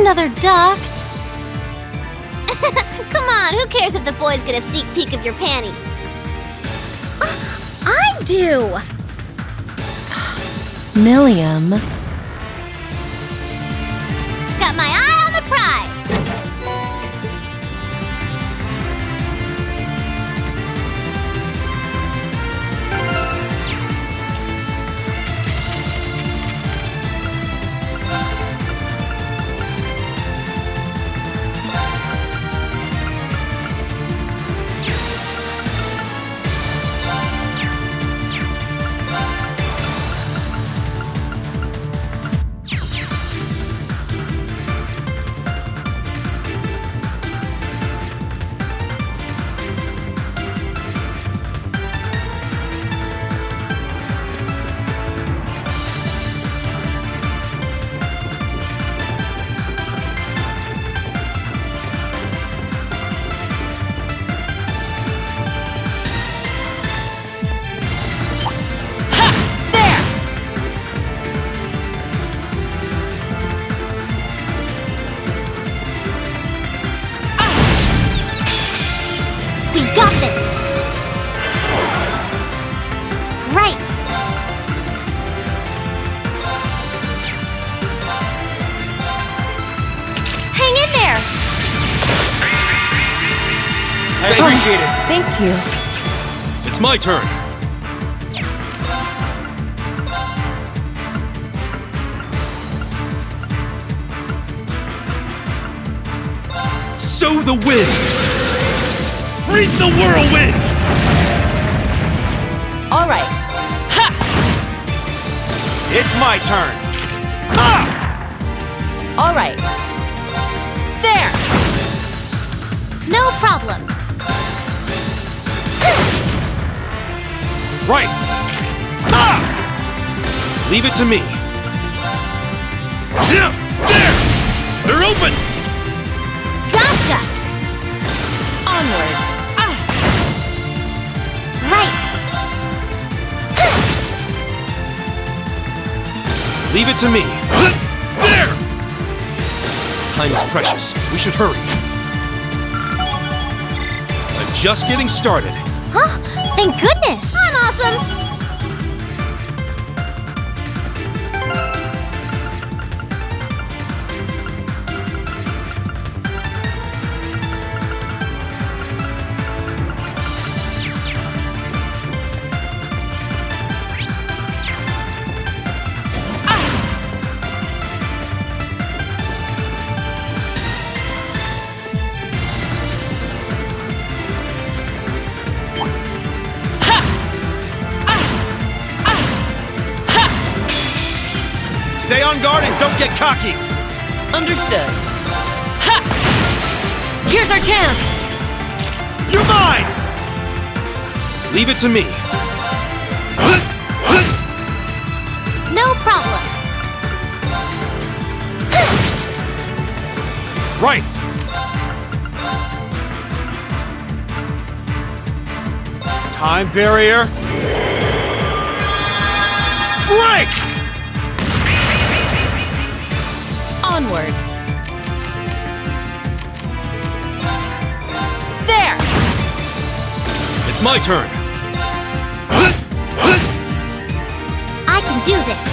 another duct. Come on, who cares if the boys get a sneak peek of your panties? I do! Millium. Got my eye on the prize! I appreciate it. Thank you. It's my turn. Sow the wind! Reap the whirlwind! All right. Ha! It's my turn. Ha! All right. There! No problem. Right. Ha! Leave it to me. Yeah, there! They're open! Gotcha! Onward. Right. Leave it to me. There! Time is precious. We should hurry. I'm just getting started. Huh? Thank goodness! I'm awesome! Stay on guard and don't get cocky! Understood. Ha! Here's our chance! You're mine! Leave it to me. No problem. Right! Time barrier. Break! Onward. There! It's my turn. I can do this.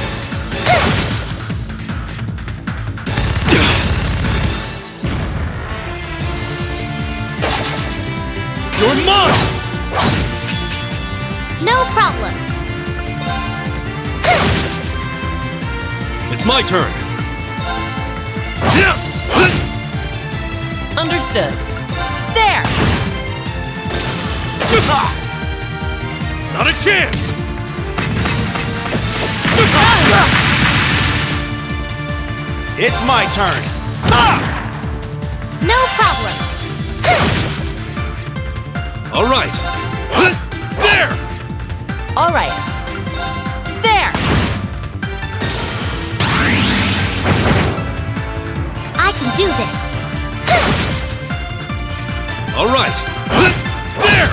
You're mine! No problem. It's my turn. Understood. There! Not a chance! It's my turn. No problem. All right. There! All right. There! I can do this. All right. There!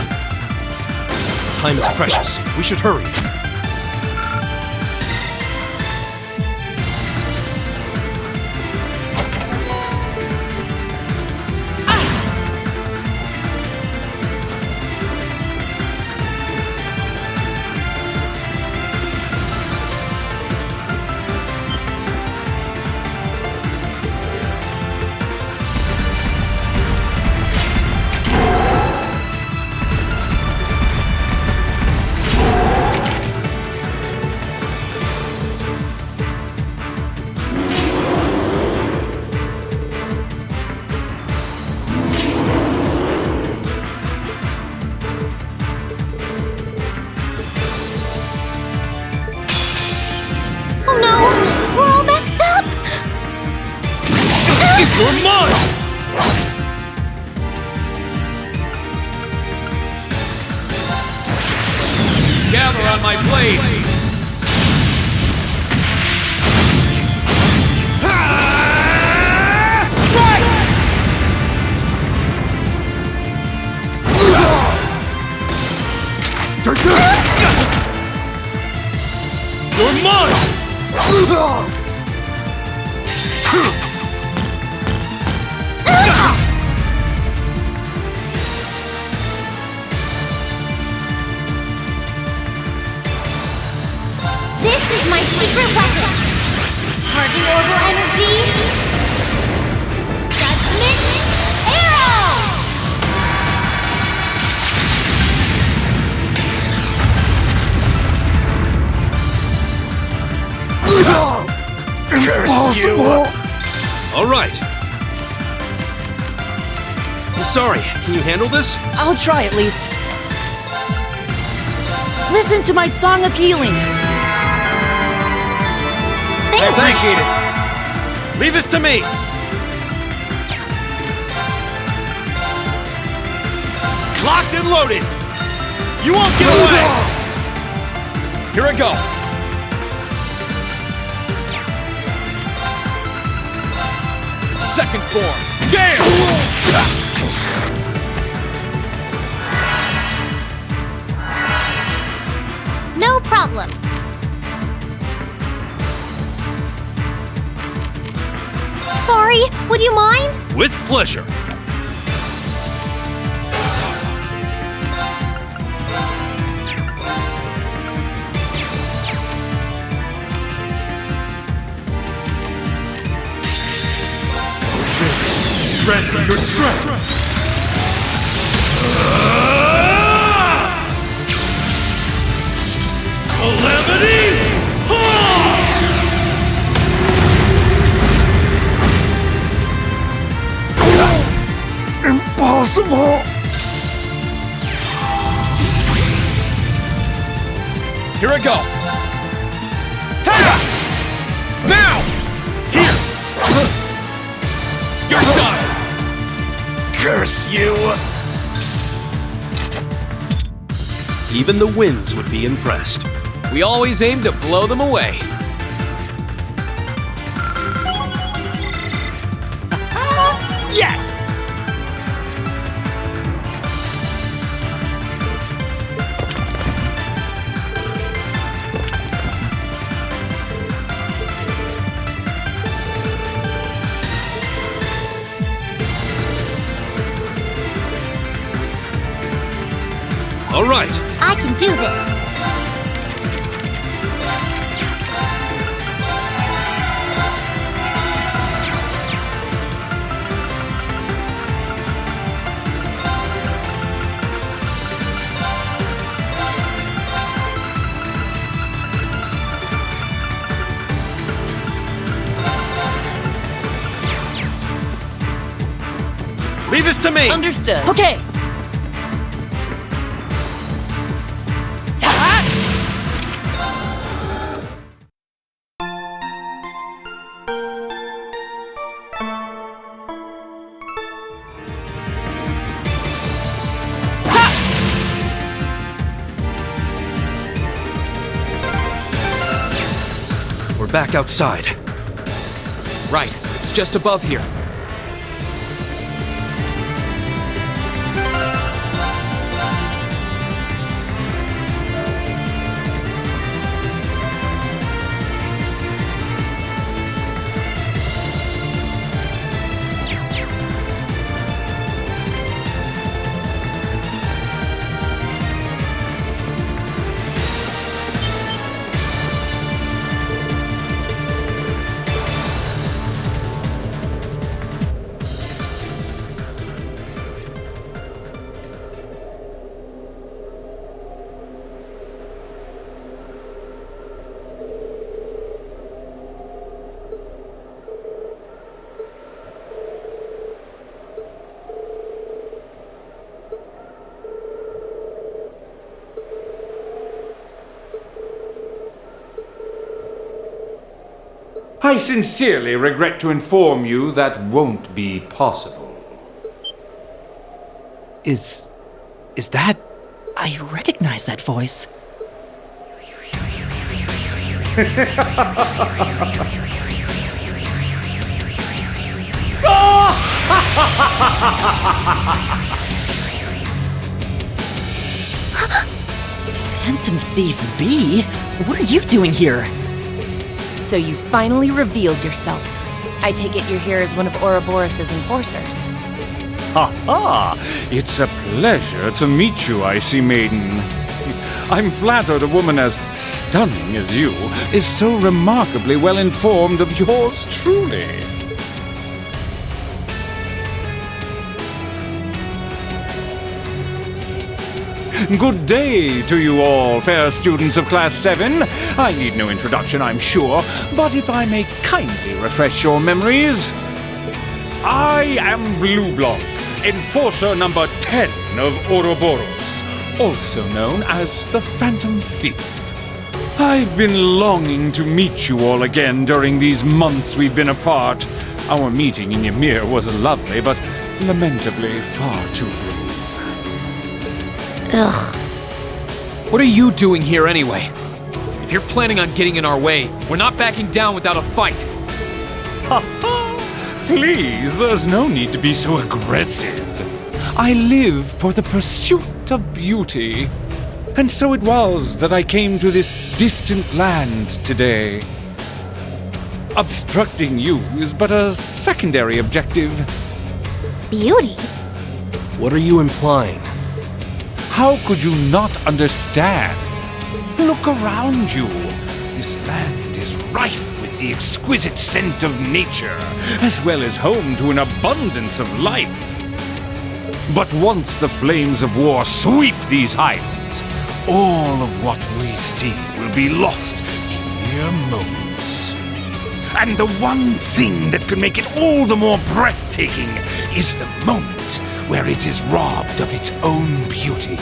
Time is precious. We should hurry. You're mine! Gather on my blade! Strike! You're mine! This is my secret weapon! Charging orbital energy! Judgment Arrow! Curse you! All right. I'm sorry. Can you handle this? I'll try at least. Listen to my song of healing. I appreciate it. Leave this to me. Locked and loaded. You won't get away. Here I go. Second form. Gale! No problem. Sorry, would you mind? With pleasure. Grant me your strength. Calamity! Impossible! Here I go. Ha! Now! Here! You're done! Curse you! Even the winds would be impressed. We always aim to blow them away. Yes! All right. I can do this. Leave this to me. Understood. Okay. We're back outside. Right. It's just above here. I sincerely regret to inform you that won't be possible. Is that... I recognize that voice. Phantom Thief B? What are you doing here? So you finally revealed yourself. I take it you're here as one of Ouroboros' enforcers. Ha ha! It's a pleasure to meet you, Icy Maiden. I'm flattered a woman as stunning as you is so remarkably well informed of yours truly. Good day to you all, fair students of Class 7. I need no introduction, I'm sure, but if I may kindly refresh your memories, I am Bleublanc, Enforcer number 10 of Ouroboros, also known as the Phantom Thief. I've been longing to meet you all again during these months we've been apart. Our meeting in Ymir was lovely, but lamentably far too brief. Ugh. What are you doing here anyway? If you're planning on getting in our way, we're not backing down without a fight. Ha ha! Please, there's no need to be so aggressive. I live for the pursuit of beauty. And so it was that I came to this distant land today. Obstructing you is but a secondary objective. Beauty? What are you implying? How could you not understand? Look around you. This land is rife with the exquisite scent of nature, as well as home to an abundance of life. But once the flames of war sweep these highlands, all of what we see will be lost in mere moments. And the one thing that can make it all the more breathtaking is the moment where it is robbed of its own beauty.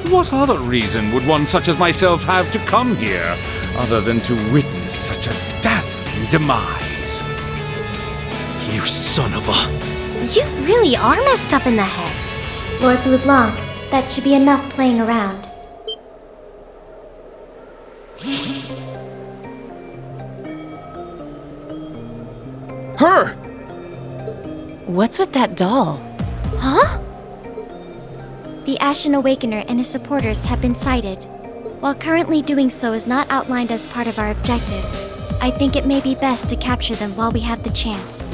What other reason would one such as myself have to come here, other than to witness such a dazzling demise? You son of a... You really are messed up in the head. Lord Bleublanc, that should be enough playing around. Her! What's with that doll? Huh? The Ashen Awakener and his supporters have been sighted. While currently doing so is not outlined as part of our objective, I think it may be best to capture them while we have the chance.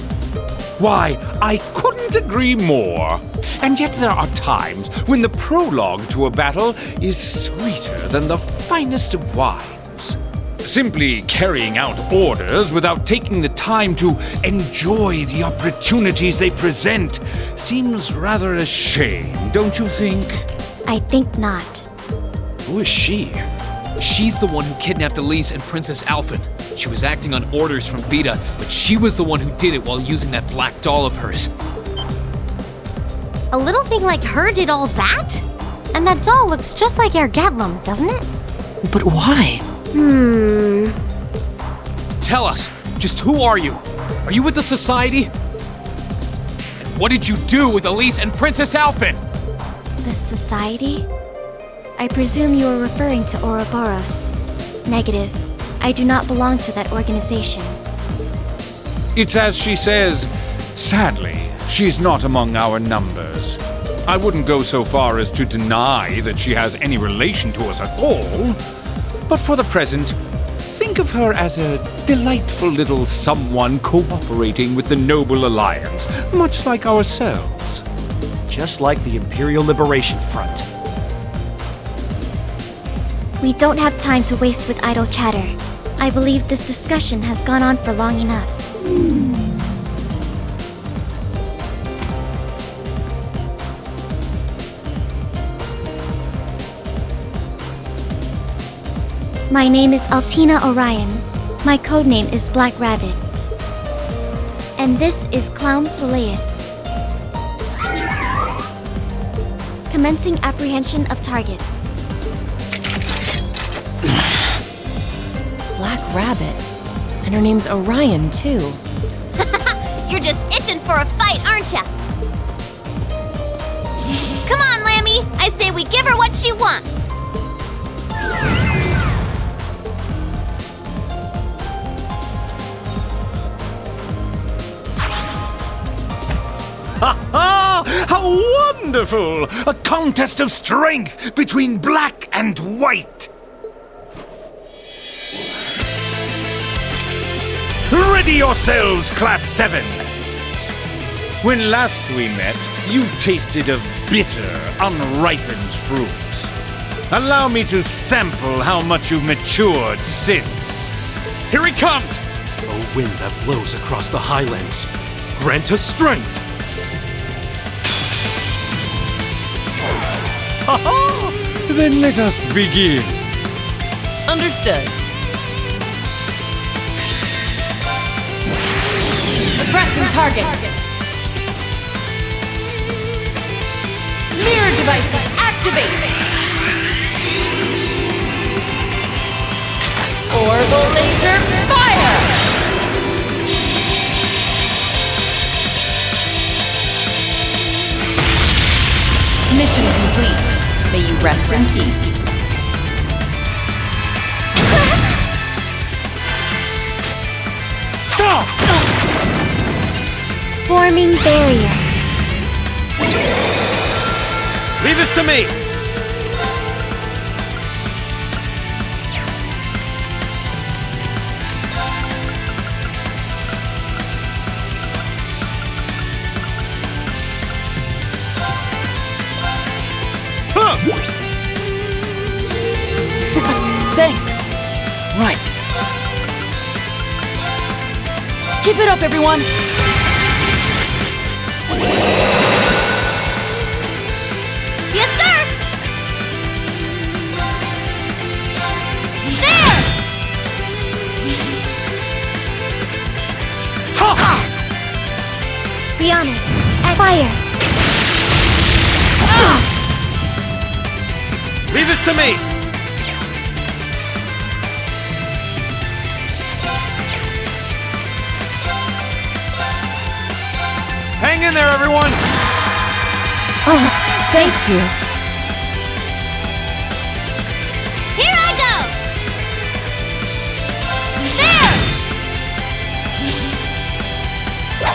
Why, I couldn't agree more. And yet there are times when the prologue to a battle is sweeter than the finest of wines. Simply carrying out orders without taking the time to enjoy the opportunities they present seems rather a shame, don't you think? I think not. Who is she? She's the one who kidnapped Elise and Princess Alfin. She was acting on orders from Vita, but she was the one who did it while using that black doll of hers. A little thing like her did all that? And that doll looks just like Airgetlam, doesn't it? But why? Tell us, just who are you? Are you with the Society? And what did you do with Elise and Princess Alfin? The Society? I presume you are referring to Ouroboros. Negative. I do not belong to that organization. It's as she says, sadly, she's not among our numbers. I wouldn't go so far as to deny that she has any relation to us at all, but for the present, think of her as a delightful little someone cooperating with the Noble Alliance, much like ourselves. Just like the Imperial Liberation Front. We don't have time to waste with idle chatter. I believe this discussion has gone on for long enough. My name is Altina Orion. My codename is Black Rabbit. And this is Claiomh Solais. Commencing apprehension of targets. Black Rabbit. And her name's Orion, too. You're just itching for a fight, aren't ya? Come on, Lammy! I say we give her what she wants! Ha ha! How wonderful! A contest of strength between black and white! Ready yourselves, Class 7! When last we met, you tasted of bitter, unripened fruit. Allow me to sample how much you've matured since. Here he comes! A wind that blows across the highlands. Grant us strength! Ha ha! Then let us begin. Understood. Suppressing targets. Mirror devices activate. Orbital laser fire. Mission complete. May you rest in peace. Stop! Forming barrier. Leave this to me! Thanks. Right. Keep it up, everyone. Yes, sir! There! Rihanna, at fire! Leave this to me! Hang in there, everyone! Thanks, you. Here I go! There!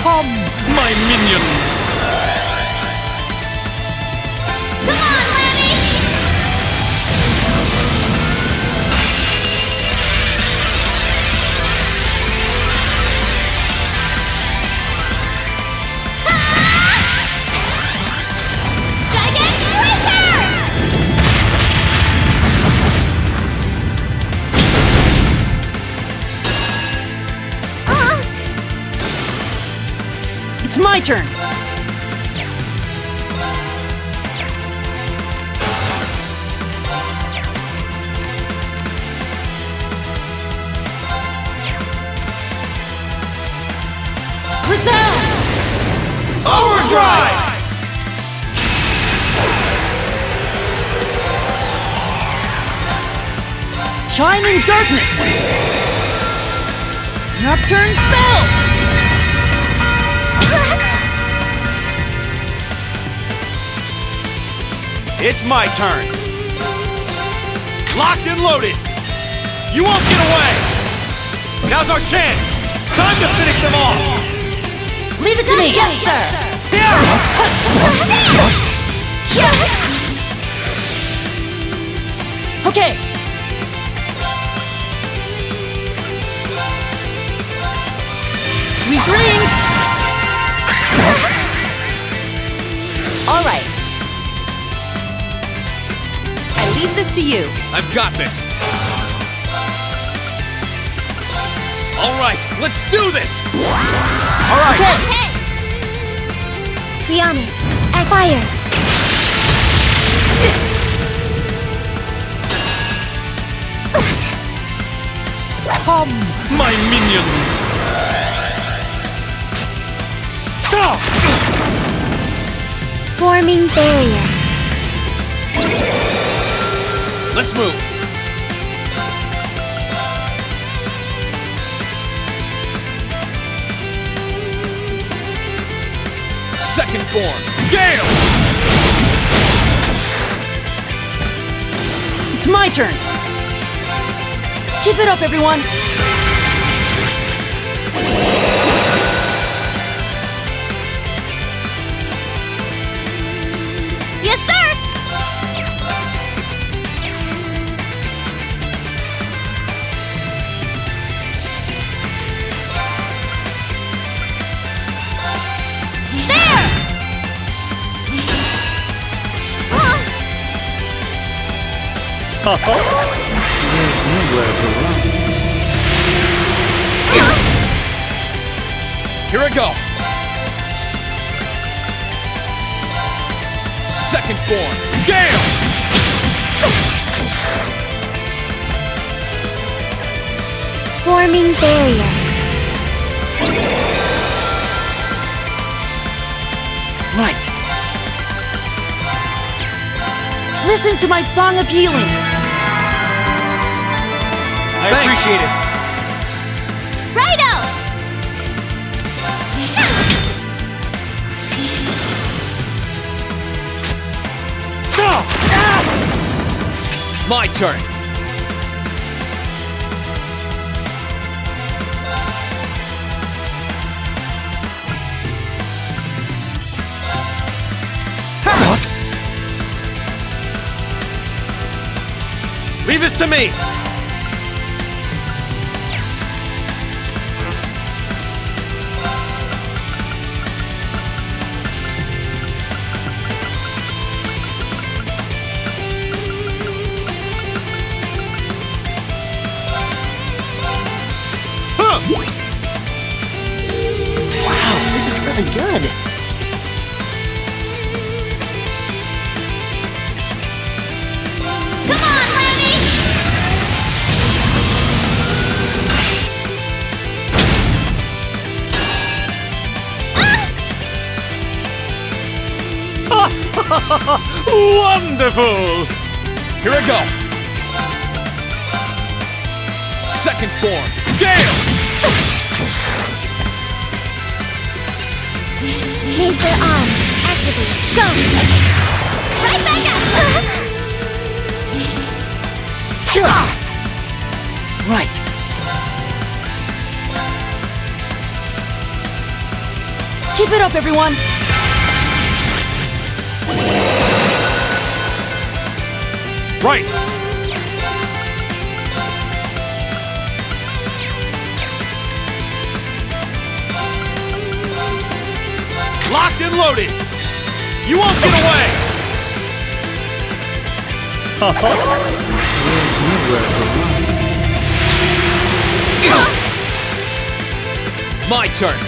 Come, my minions! Come on, Lammy! It's my turn. Resound! Overdrive! Chiming darkness! Nocturne spell! It's my turn! Locked and loaded! You won't get away! Now's our chance! Time to finish them off! Leave it to me! Yes, sir. Okay! Sweet dreams! All right. I leave this to you. I've got this. All right, let's do this. All right! Okay! Rihanna, at fire! Come, my minions! Stop! Forming barrier. Let's move! Second form, Gale! It's my turn! Keep it up, everyone! Yes, sir! There! There's nowhere to run. Here I go! Second form, Gale! Forming barrier. Right. Listen to my song of healing! I appreciate it. Righto! My turn! What? Leave this to me. Wow, this is really good! Come on, Lemmy! Wonderful! Here I go! Second form, Gale! Laser on. Activate. Go! Right back up! Right. Keep it up, everyone! Right. Locked and loaded. You won't get away. There's nowhere to run. My turn!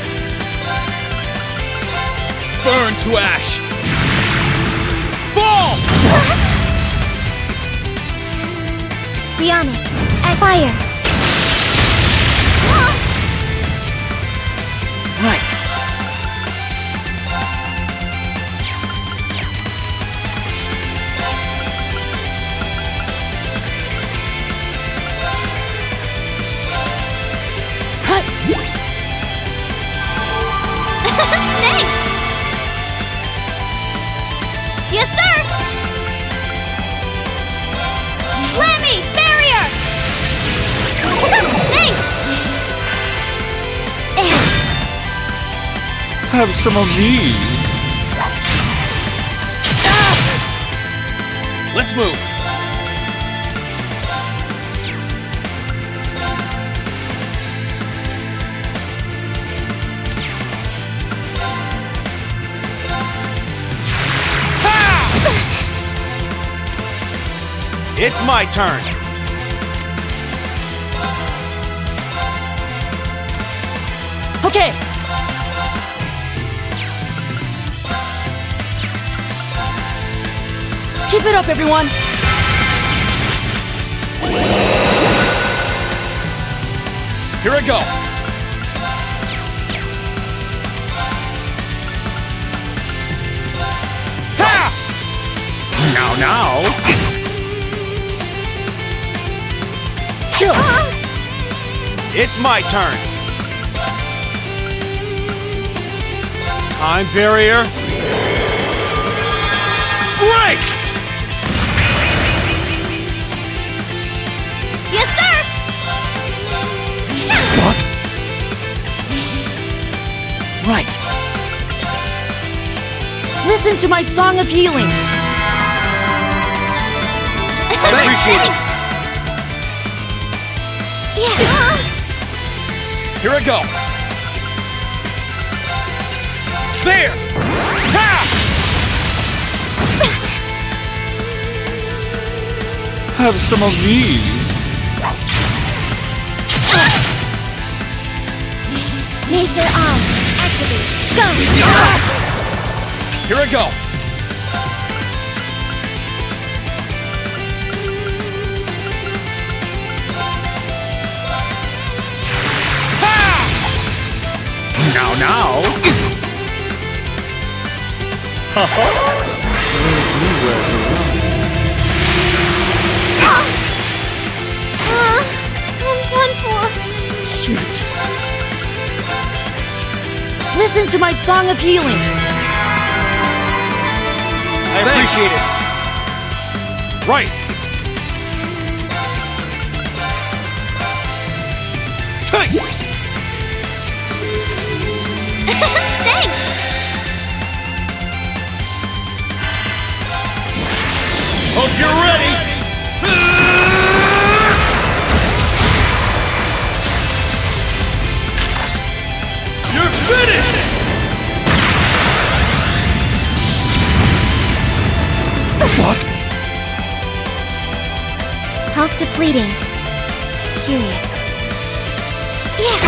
Burn to ash! Fall! Rihanna, at fire. Right. Thanks! Yes, sir! Lemmy, barrier! Thanks! Have some of these. Let's move! It's my turn. Okay. Keep it up, everyone. Here I go! Now. It's my turn. Time barrier. Break! Yes, sir! What? Right. Listen to my song of healing. I appreciate it. Yeah. Here I go. There! Ha! Have some of these. Laser on. Activate. Go! Here I go. Now. I'm done for. Shoot. Listen to my song of healing. I appreciate it. Right. Tight. Thanks! Hope you're ready. You're finished. What? Health depleting. Curious. Yeah!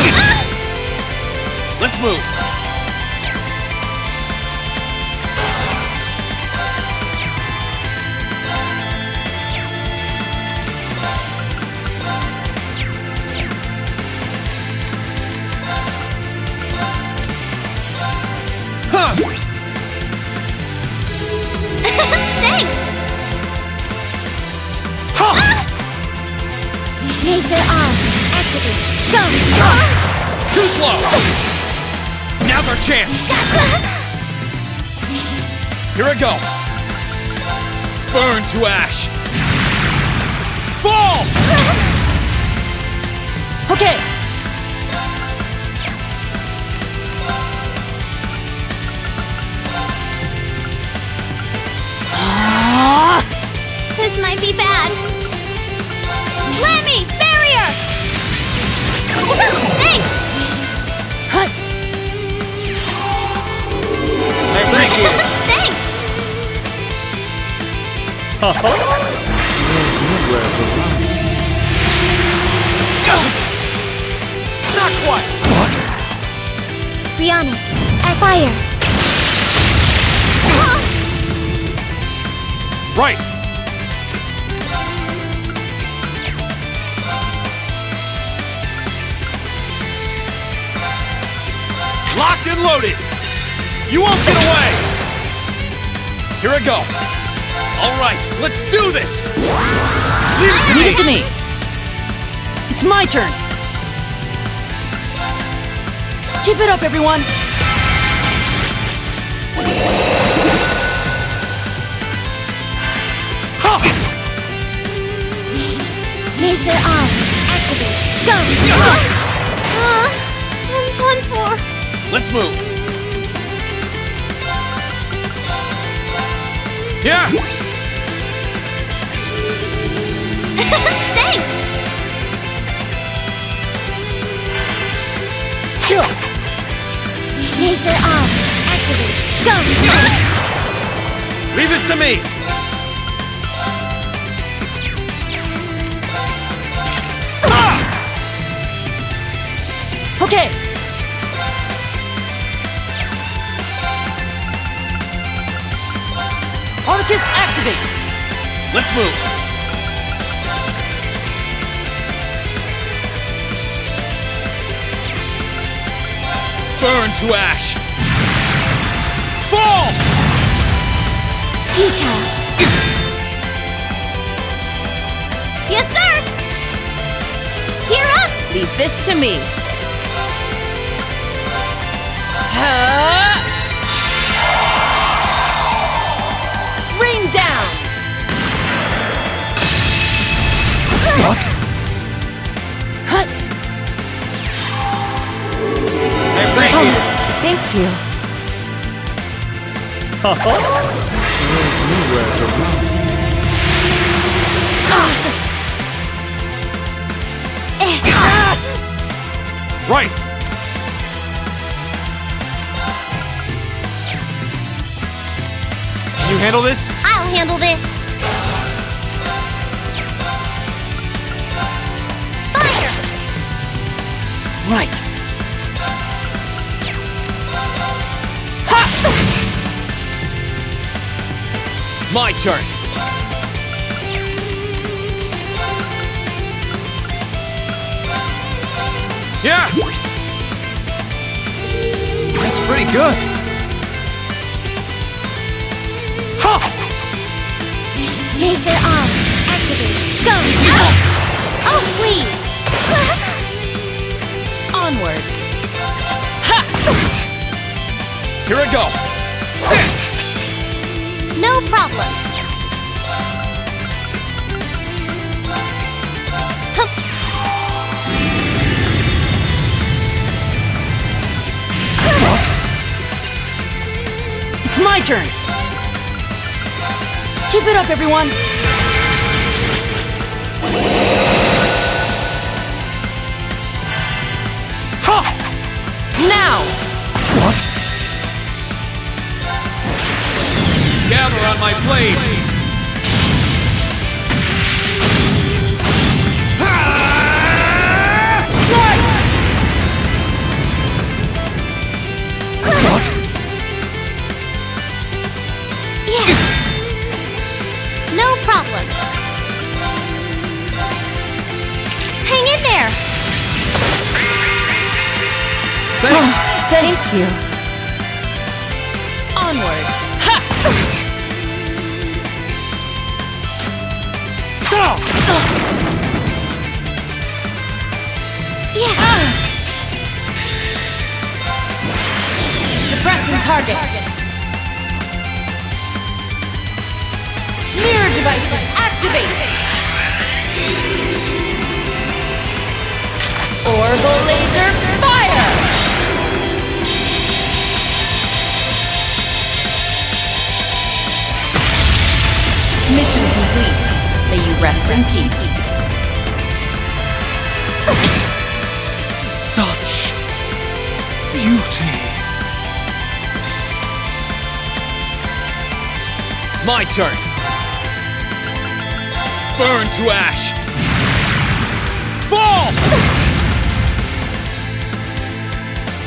Let's move. Huh. Thanks! Huh. Laser on. Activate. Go! Too slow! Now's our chance! Here I go! Burn to ash! Fall! Okay. This might be bad. Lemmy! Barrier! Thanks! Huh. I appreciate it. Thanks! Not quite. What? Rihanna, at fire! Right. Locked and loaded. You won't get away. Here I go! Alright, let's do this! Leave it to Leave me. it to me. It's my turn. Keep it up, everyone. Huh. Laser on. Activate. Go! I'm done for. Let's move! Here! Thanks! Sure. Laser on. Activate. Go! Leave this to me. Okay. Artifice activate. Let's move! Burn to ash! Fall! Futile. Yes, sir! Gear up! Leave this to me. Thank you. There's nowhere to run. Right! Can you handle this? I'll handle this. Fire! Right. My turn. Yeah! That's pretty good. Ha! Laser on. Activate. Go! Oh, please! Onward. Here I go. No problem. It's my turn. Keep it up, everyone. Now! Gather on my blade! Strike! Yeah. No problem. Hang in there. Thanks. Thank you. Onward. Yeah. Suppressing targets. Mirror devices activated. Orbital laser fire. Mission complete. May you rest in peace. Such beauty. My turn. Burn to ash. Fall!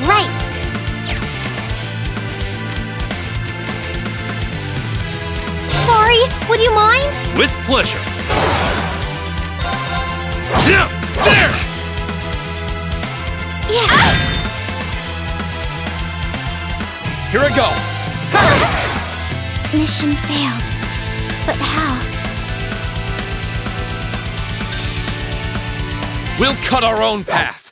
Right. Sorry, would you mind? With pleasure. Yeah, there! Yeah. Here I go. Mission failed. But how? We'll cut our own path.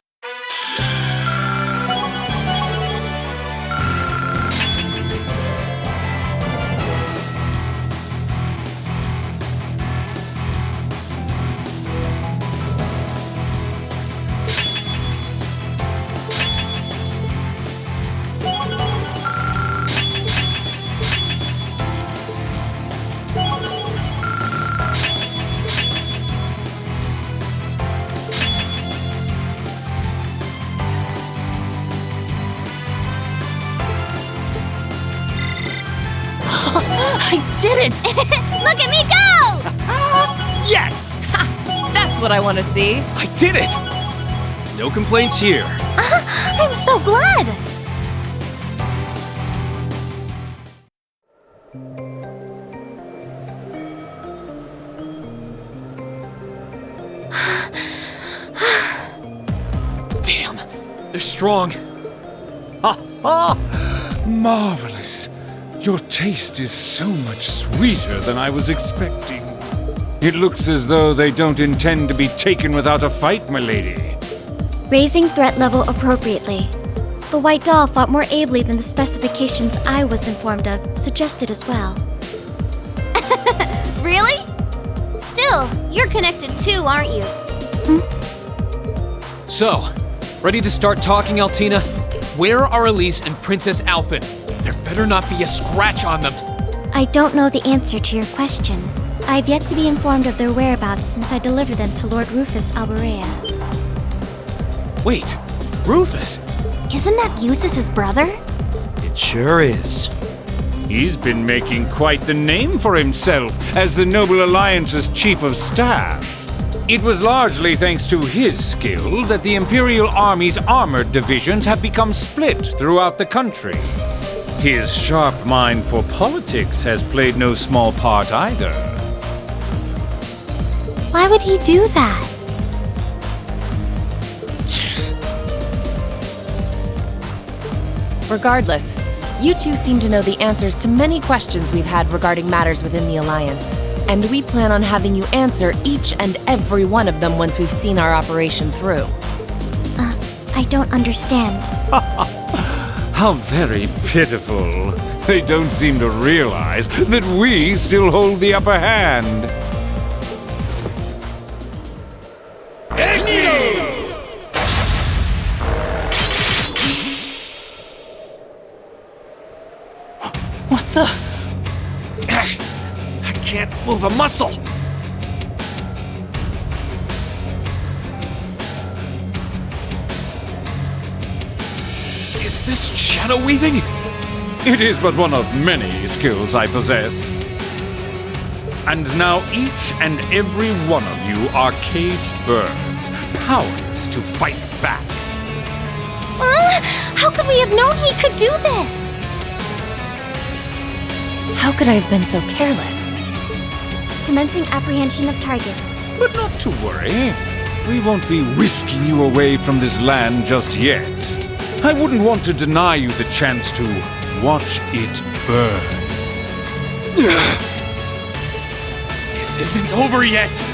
I did it! Look at me go! Yes! That's what I want to see. I did it! No complaints here. I'm so glad! Damn, they're strong. Marvelous. Your taste is so much sweeter than I was expecting. It looks as though they don't intend to be taken without a fight, my lady. Raising threat level appropriately. The white doll fought more ably than the specifications I was informed of suggested as well. Really? Still, you're connected too, aren't you? So, ready to start talking, Altina? Where are Elise and Princess Alfin? There better not be a scratch on them. I don't know the answer to your question. I've yet to be informed of their whereabouts since I delivered them to Lord Rufus Alborea. Wait, Rufus? Isn't that Eustace's brother? It sure is. He's been making quite the name for himself as the Noble Alliance's chief of staff. It was largely thanks to his skill that the Imperial Army's armored divisions have become split throughout the country. His sharp mind for politics has played no small part either. Why would he do that? Regardless, you two seem to know the answers to many questions we've had regarding matters within the Alliance, and we plan on having you answer each and every one of them once we've seen our operation through. I don't understand. How very pitiful. They don't seem to realize that we still hold the upper hand. What the? I can't move a muscle. Is this shadow weaving? It is but one of many skills I possess. And now each and every one of you are caged birds, powerless to fight back. How could we have known he could do this? How could I have been so careless? Commencing apprehension of targets. But not to worry. We won't be whisking you away from this land just yet. I wouldn't want to deny you the chance to watch it burn. This isn't over yet.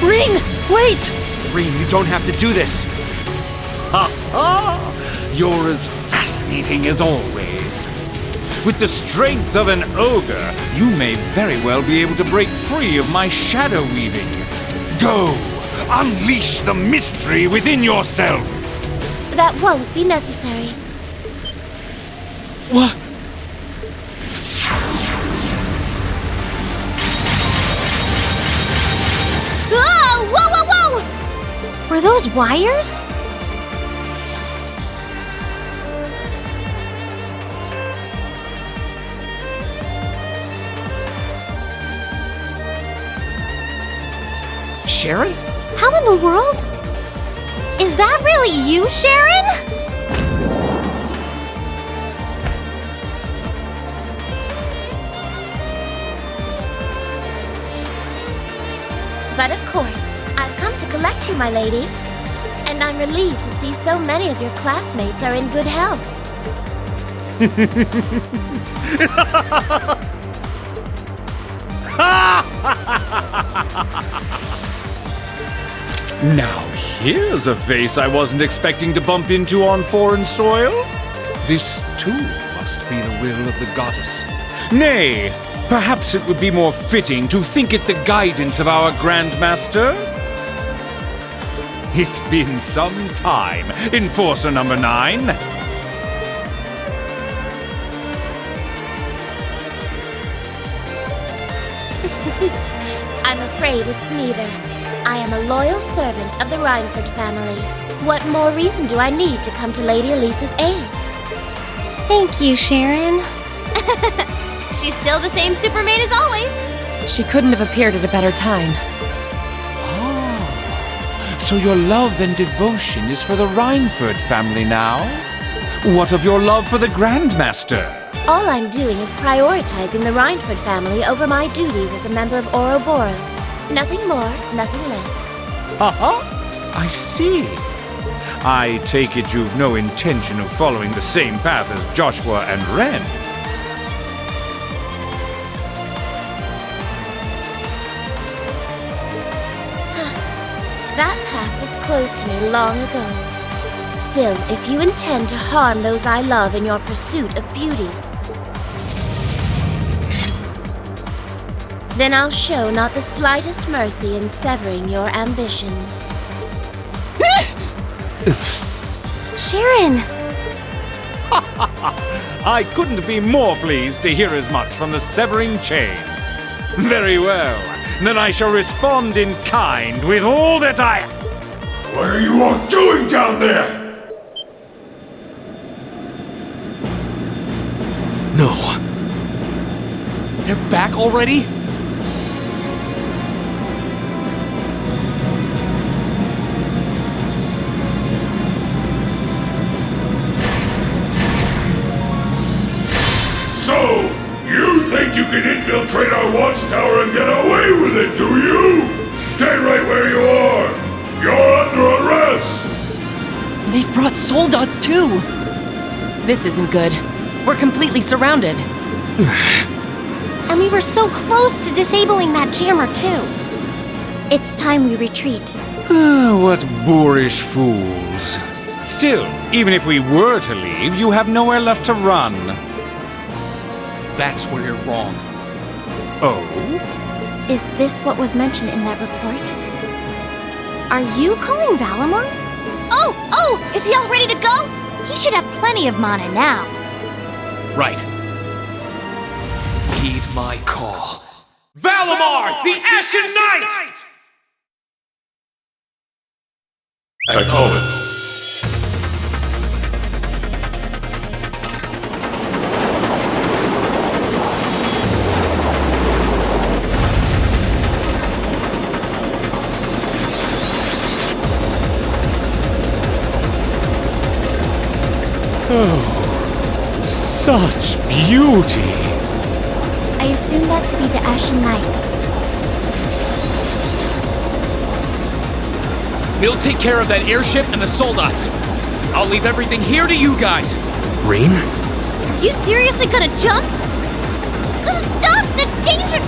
Rean, wait! Rean, you don't have to do this. You're as fascinating as always. With the strength of an ogre, you may very well be able to break free of my shadow weaving. Go! Unleash the mystery within yourself! That won't be necessary. What? Oh, whoa, whoa, whoa! Were those wires? Sharon? How in the world? Is that really you, Sharon? But of course, I've come to collect you, my lady. And I'm relieved to see so many of your classmates are in good health. Now here's a face I wasn't expecting to bump into on foreign soil. This too must be the will of the goddess. Nay, perhaps it would be more fitting to think it the guidance of our Grandmaster. It's been some time, Enforcer number 9. I'm afraid it's neither. I am a loyal servant of the Rhineford family. What more reason do I need to come to Lady Elise's aid? Thank you, Sharon. She's still the same supermaid as always. She couldn't have appeared at a better time. So your love and devotion is for the Rhineford family now? What of your love for the Grandmaster? All I'm doing is prioritizing the Rhineford family over my duties as a member of Ouroboros. Nothing more, nothing less. I see. I take it you've no intention of following the same path as Joshua and Renne. That path was closed to me long ago. Still, if you intend to harm those I love in your pursuit of beauty, Then I'll show not the slightest mercy in severing your ambitions. Sharon! I couldn't be more pleased to hear as much from the severing chains. Very well. Then I shall respond in kind with all that I... What are you all doing down there? No. They're back already? So, you think you can infiltrate our watchtower and get away with it, do you? Stay right where you are. You're under arrest. They've brought soldats too! This isn't good. We're completely surrounded. And we were so close to disabling that jammer too. It's time we retreat. What boorish fools. Still, even if we were to leave, you have nowhere left to run. That's where you're wrong. Oh? Is this what was mentioned in that report? Are you calling Valimar? Oh! Is he all ready to go? He should have plenty of mana now. Right. Heed my call. Valimar, the Ashen Knight! Acknowledged. Oh, such beauty! I assume that to be the Ashen Knight. We'll take care of that airship and the soldats. I'll leave everything here to you guys. Rean? Are you seriously gonna jump? Stop! That's dangerous!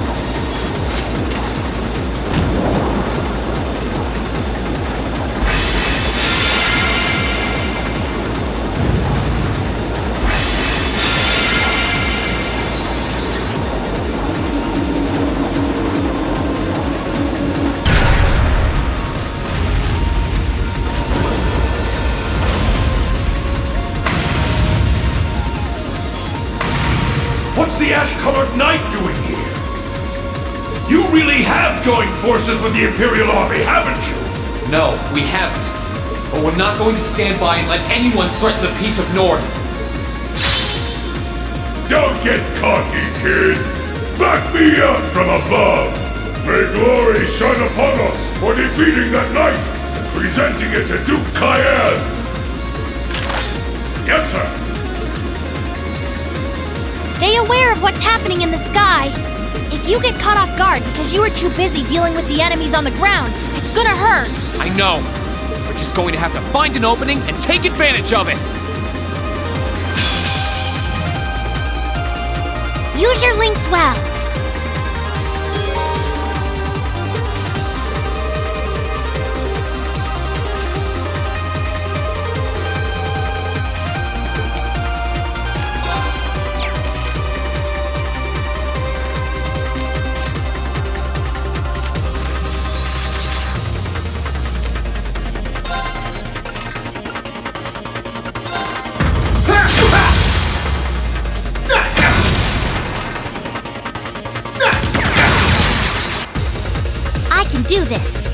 What's the ash-colored knight doing here? You really have joined forces with the Imperial Army, haven't you? No, we haven't. But we're not going to stand by and let anyone threaten the peace of Nord. Don't get cocky, kid! Back me up from above! May glory shine upon us for defeating that knight and presenting it to Duke Claiomh! Yes, sir! Stay aware of what's happening in the sky. If you get caught off guard because you were too busy dealing with the enemies on the ground, it's gonna hurt. I know. We're just going to have to find an opening and take advantage of it. Use your links well. Do this.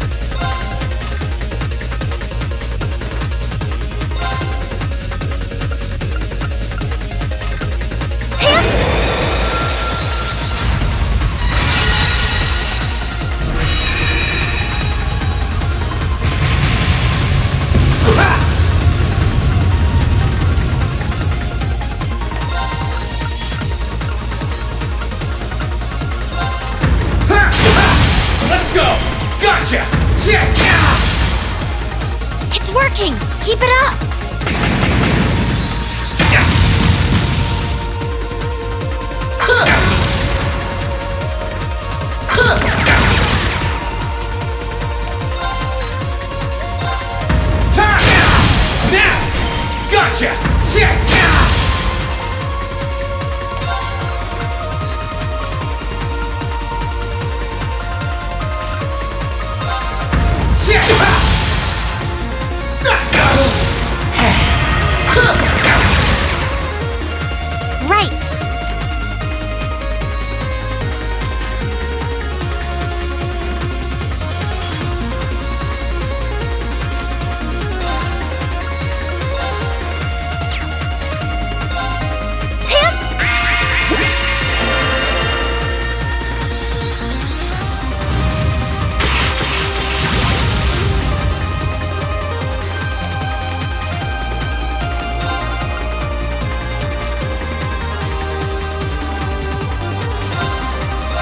Let's go! Gotcha! It's working! Keep it up! Now! Gotcha! Right.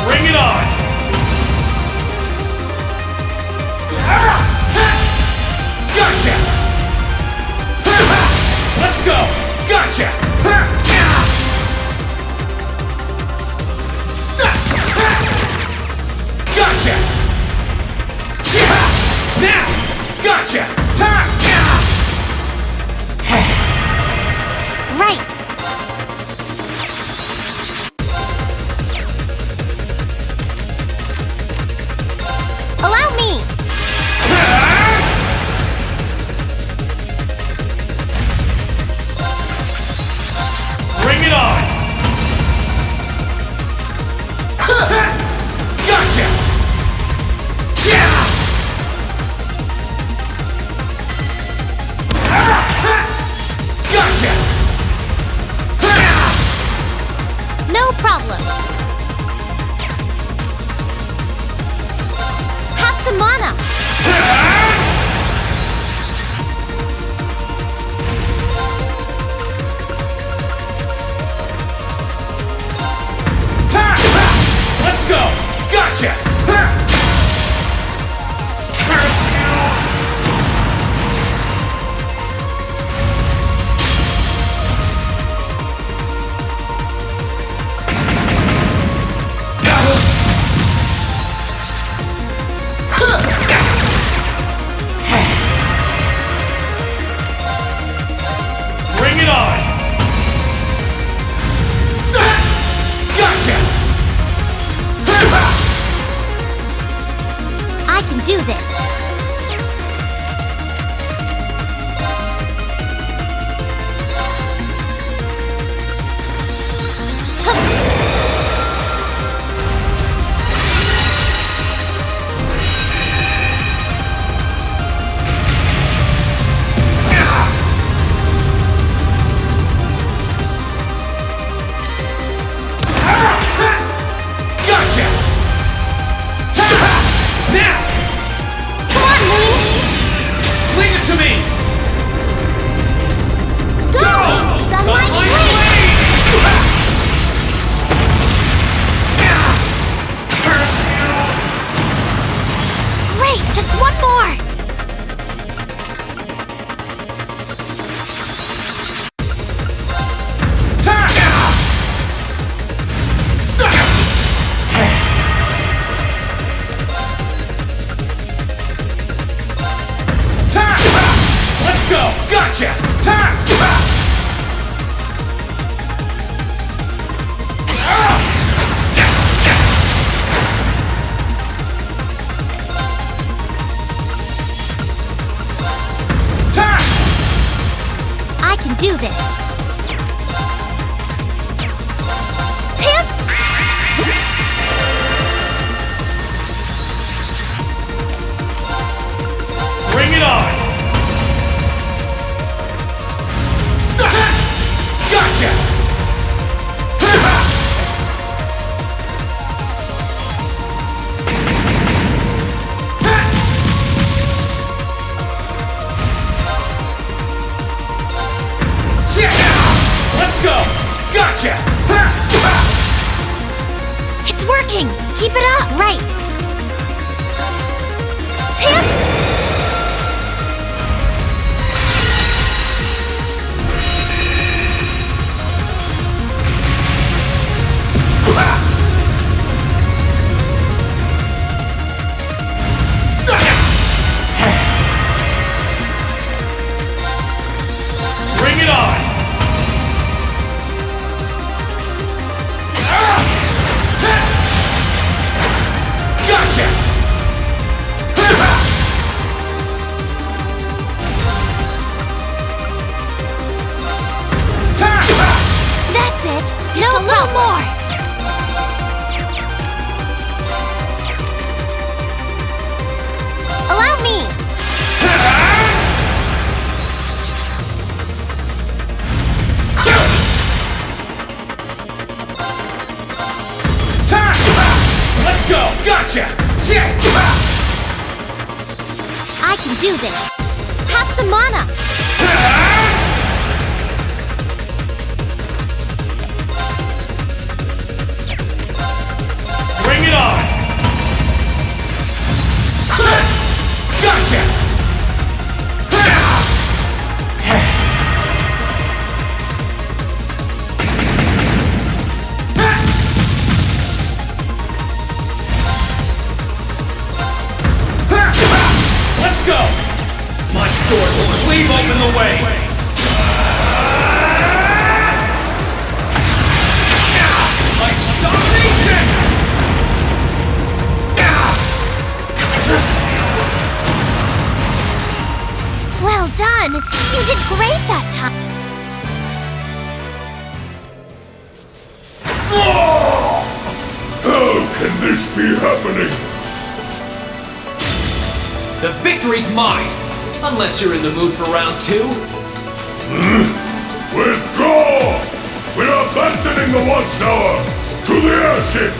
Bring it on! Gotcha! Let's go! Gotcha! Gotcha! Now! Gotcha! Right. Allow me. Bring it on! Gotcha! Gotcha! No problem. Have some mana. Let's go! Gotcha! Curse you! Bring it on! Gotcha! I can do this. Gotcha! Now! Come on, Moon. Leave it to me! Go! Sunlight Blade! Curse you! Great, just one more. Let's go! Gotcha! I can do this. Pip! Bring it on! Gotcha! Let's go! Gotcha! It's working! Keep it up! Right! Pip! can do this! Have some mana! Bring it on! Gotcha! Let's go! My sword will cleave open the way! Like domination! Well done! You did great that time! How can this be happening? The victory's mine! Unless you're in the mood for round 2. Withdraw! We're abandoning the Watchtower! To the airship!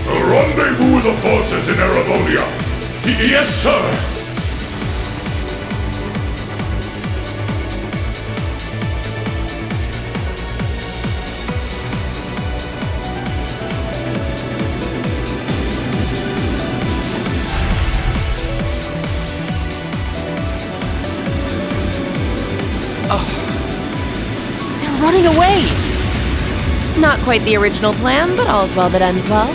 A rendezvous with the forces in Erebonia! Yes, sir! Running away! Not quite the original plan, but all's well that ends well.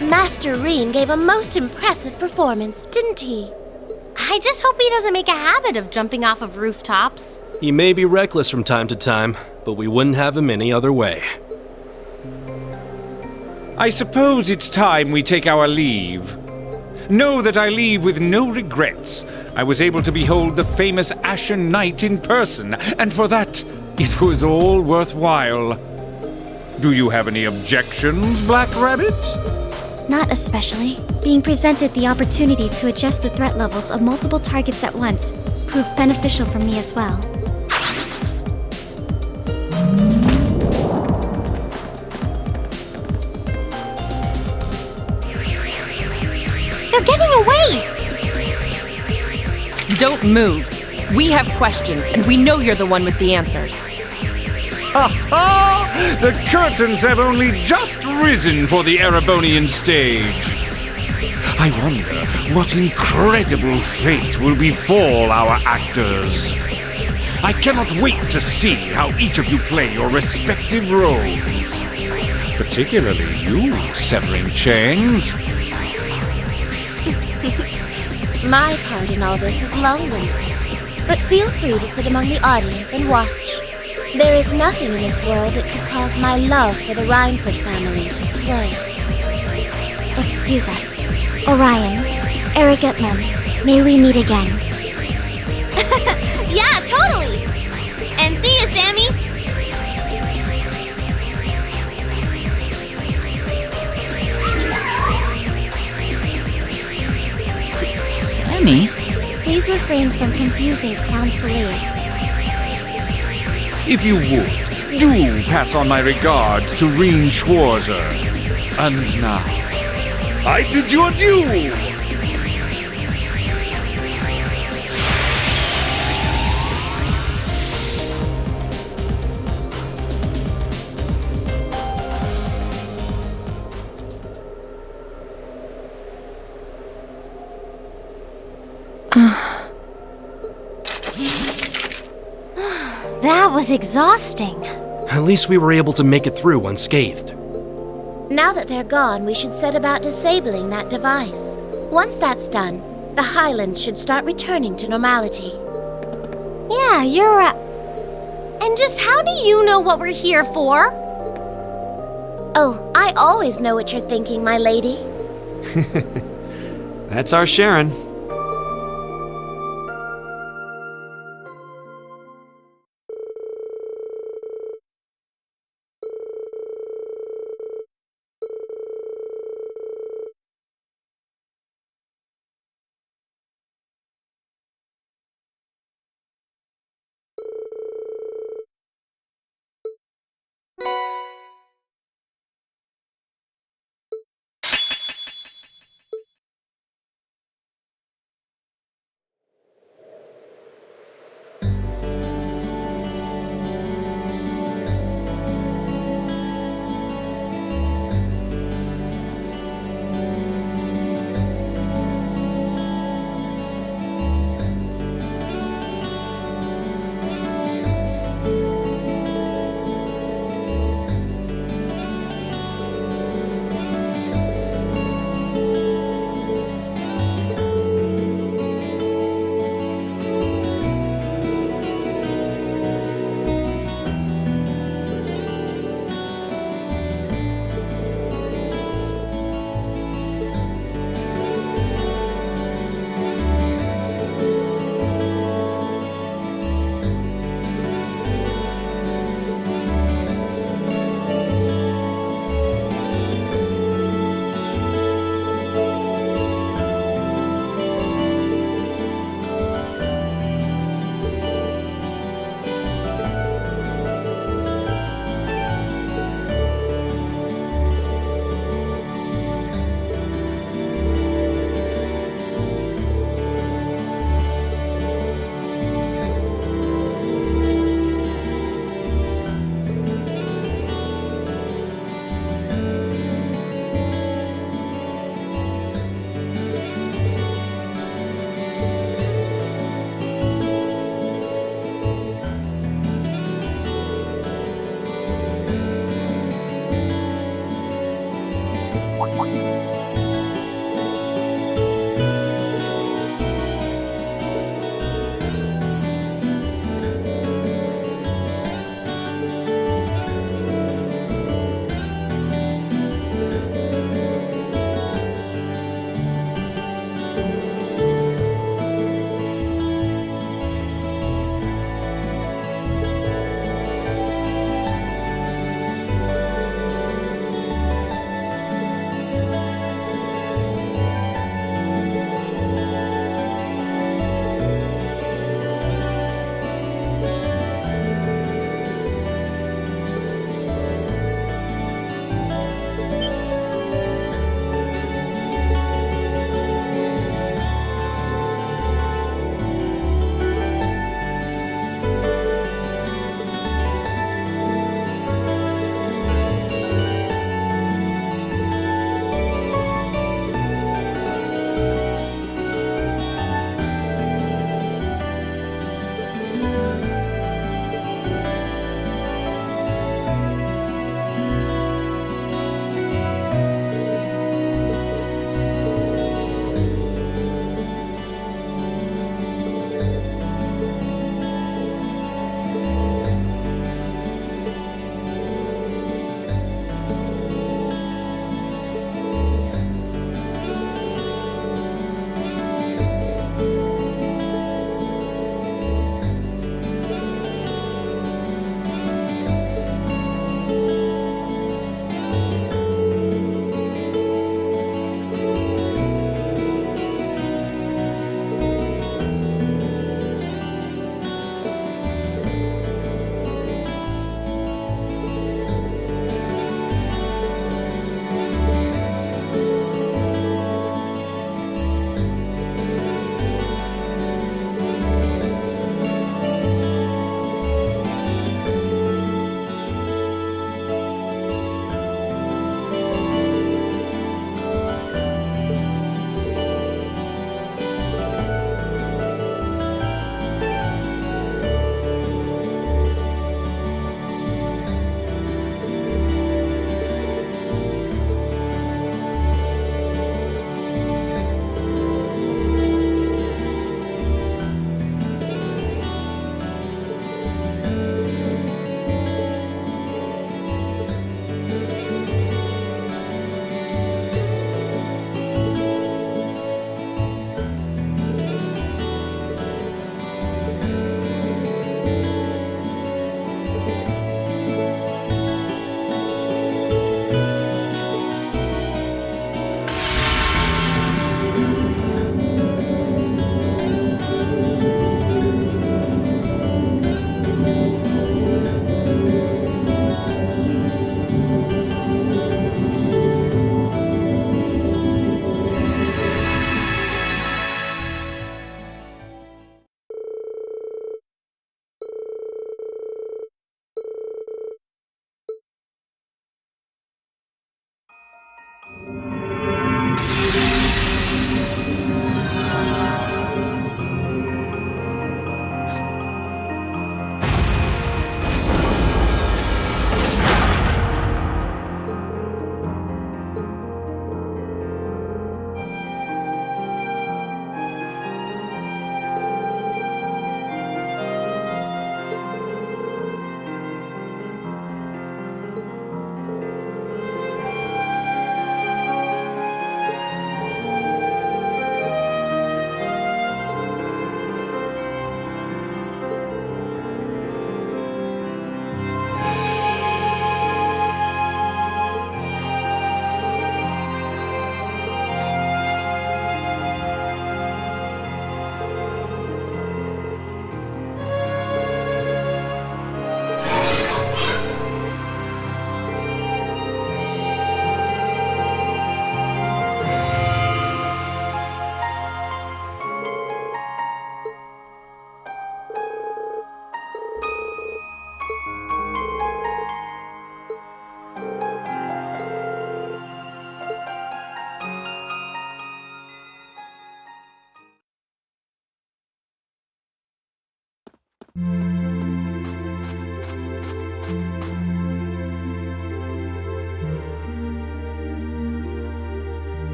Master Rean gave a most impressive performance, didn't he? I just hope he doesn't make a habit of jumping off of rooftops. He may be reckless from time to time, but we wouldn't have him any other way. I suppose it's time we take our leave. Know that I leave with no regrets. I was able to behold the famous Ashen Knight in person, and for that, it was all worthwhile. Do you have any objections, Black Rabbit? Not especially. Being presented the opportunity to adjust the threat levels of multiple targets at once proved beneficial for me as well. They're getting away! Don't move. We have questions, and we know you're the one with the answers. Ha ha! The curtains have only just risen for the Erebonian stage. I wonder what incredible fate will befall our actors. I cannot wait to see how each of you play your respective roles. Particularly you, Severing Chains. My part in all this has long been said, but feel free to sit among the audience and watch. There is nothing in this world that could cause my love for the Rhineford family to sway. Excuse us. Orion, Airgetlam, may we meet again? Yeah, totally! And see you, Sammy! Sammy? Please refrain from confusing Claiomh Solais. If you would, do pass on my regards to Rean Schwarzer. And now, I bid you adieu! That was exhausting. At least we were able to make it through unscathed. Now that they're gone, we should set about disabling that device. Once that's done, the Highlands should start returning to normality. Yeah, you're And just how do you know what we're here for? Oh, I always know what you're thinking, my lady. That's our Sharon.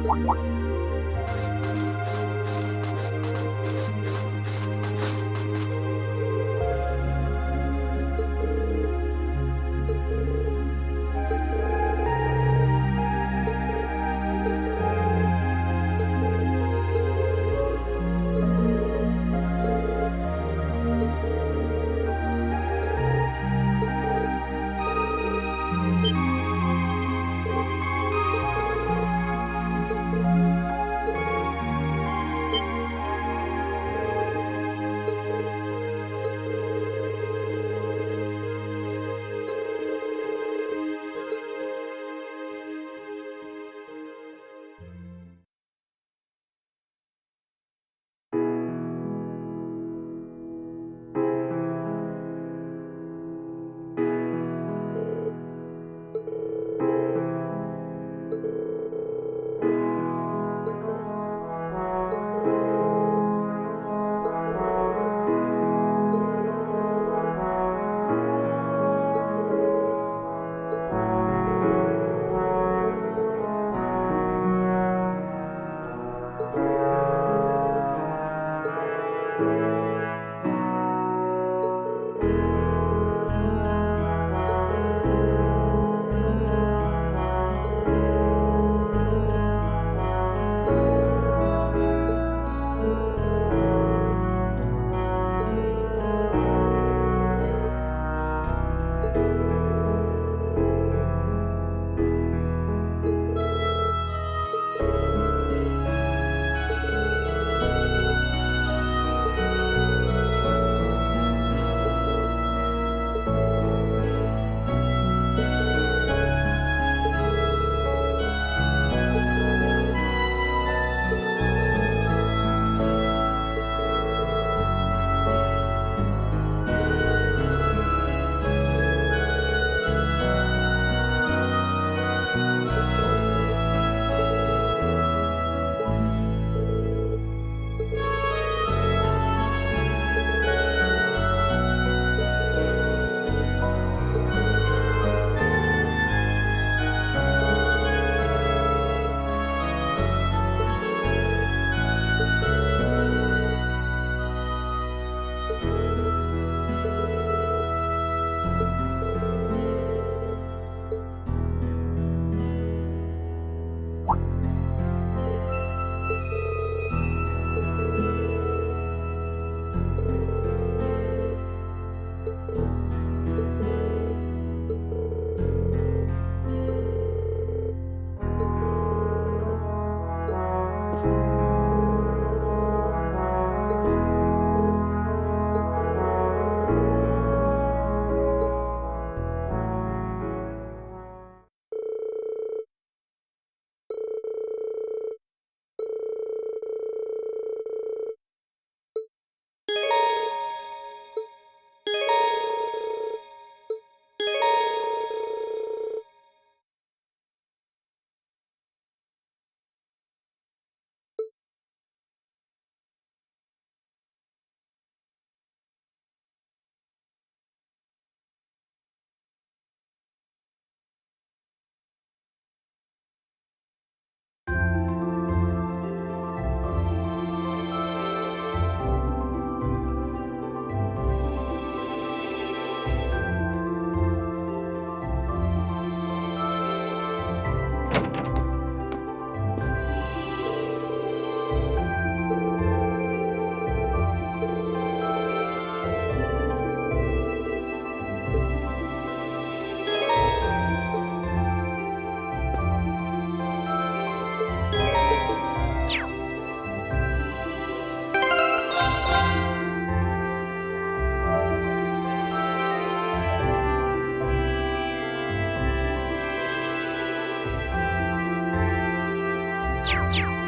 Ciao, ciao.